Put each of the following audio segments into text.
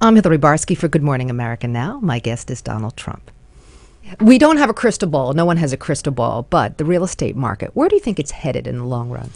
I'm Hillary Barsky for Good Morning America Now. My guest is Donald Trump. We don't have a crystal ball. No one has a crystal ball. But the real estate market, where do you think it's headed in the long run?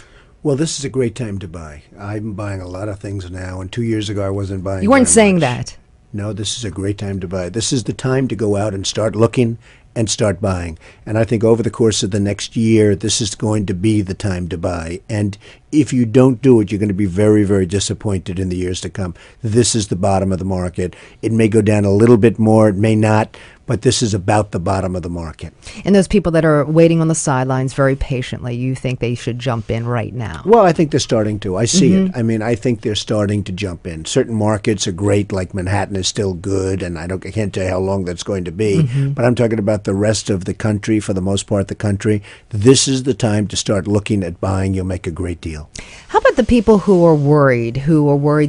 Well, this is a great time to buy. I'm buying a lot of things now, and 2 years ago I wasn't buying. You weren't very saying much. that. No, this is a great time to buy. This is the time to go out and start looking and start buying. And I think over the course of the next year, this is going to be the time to buy. And if you don't do it, you're going to be very, very disappointed in the years to come. This is the bottom of the market. It may go down a little bit more, it may not, but this is about the bottom of the market. And those people that are waiting on the sidelines very patiently, you think they should jump in right now? Well, I think they're starting to. I see it. I mean, I think they're starting to jump in. Certain markets are great, like Manhattan is still good, and I can't tell you how long that's going to be. But I'm talking about the rest of the country, for the most part, the country. This is the time to start looking at buying. You'll make a great deal. How about the people who are worried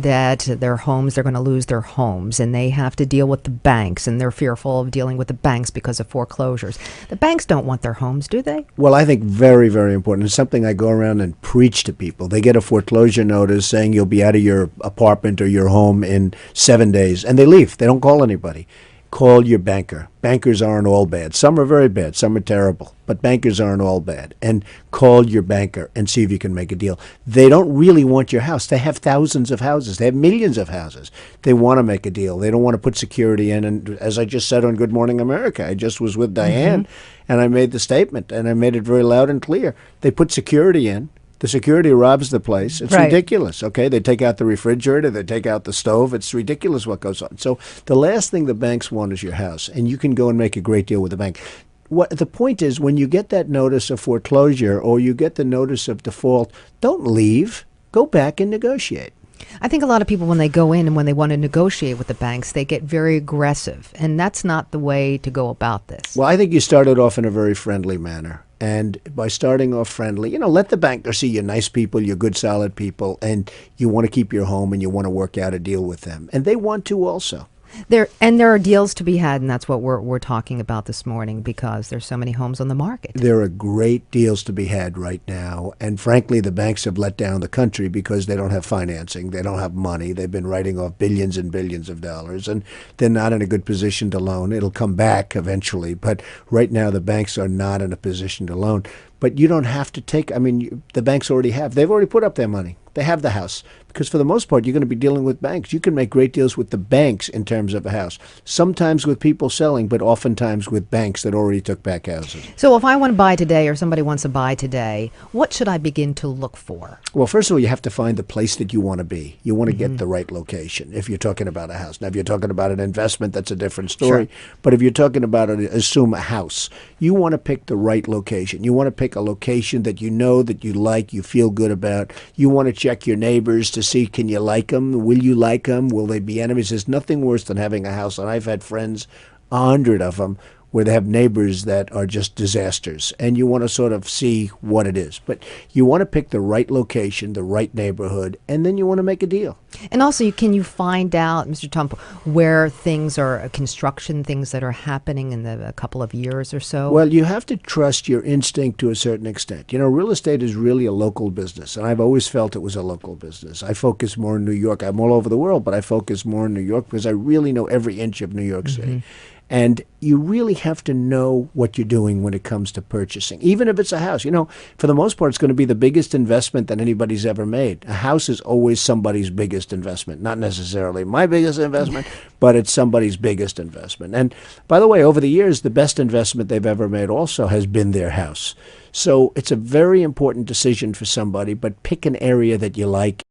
that their homes, they're going to lose their homes, and they have to deal with the banks, and they're fearful of dealing with the banks because of foreclosures? The banks don't want their homes, do they? Well, I think very, very important. It's something I go around and preach to people. They get a foreclosure notice saying you'll be out of your apartment or your home in 7 days, and they leave. They don't call anybody. Call your banker. Bankers aren't all bad. Some are very bad. Some are terrible. But bankers aren't all bad. And call your banker and see if you can make a deal. They don't really want your house. They have thousands of houses. They have millions of houses. They want to make a deal. They don't want to put security in. And as I just said on Good Morning America, I just was with Diane, and I made the statement, and I made it very loud and clear. They put security in. The security robs the place. It's ridiculous, okay? They take out the refrigerator. They take out the stove. It's ridiculous what goes on. So the last thing the banks want is your house, and you can go and make a great deal with the bank. What the point is, when you get that notice of foreclosure or you get the notice of default, don't leave. Go back and negotiate. I think a lot of people, when they go in and when they want to negotiate with the banks, they get very aggressive, and that's not the way to go about this. Well, I think you started off in a very friendly manner. And by starting off friendly, let the banker see you're nice people, you're good, solid people, and you want to keep your home and you want to work out a deal with them. And they want to also. There are deals to be had, and that's what we're talking about this morning, because there's so many homes on the market. There are great deals to be had right now, and frankly, the banks have let down the country because they don't have financing, they don't have money. They've been writing off billions and billions of dollars, and they're not in a good position to loan. It'll come back eventually, but right now the banks are not in a position to loan. But you don't have to take, the banks already have. They've already put up their money. They have the house. Because for the most part, you're going to be dealing with banks. You can make great deals with the banks in terms of a house. Sometimes with people selling, but oftentimes with banks that already took back houses. So if I want to buy today, or somebody wants to buy today, what should I begin to look for? Well, first of all, you have to find the place that you want to be. You want to get the right location if you're talking about a house. Now, if you're talking about an investment, that's a different story. Sure. But if you're talking about, assume a house, you want to pick the right location. You want to pick a location that you know, that you like, you feel good about. You want to check your neighbors to see, can you like them? Will you like them? Will they be enemies? There's nothing worse than having a house, and I've had friends, 100 of them, where they have neighbors that are just disasters, and you want to sort of see what it is. But you want to pick the right location, the right neighborhood, and then you want to make a deal. And also, can you find out, Mr. Trump, where things are, construction things that are happening in a couple of years or so? Well, you have to trust your instinct to a certain extent. Real estate is really a local business, and I've always felt it was a local business. I focus more in New York. I'm all over the world, but I focus more in New York because I really know every inch of New York City. And you really have to know what you're doing when it comes to purchasing, even if it's a house. For the most part, it's going to be the biggest investment that anybody's ever made. A house is always somebody's biggest investment, not necessarily my biggest investment, but it's somebody's biggest investment. And by the way, over the years, the best investment they've ever made also has been their house. So it's a very important decision for somebody, but pick an area that you like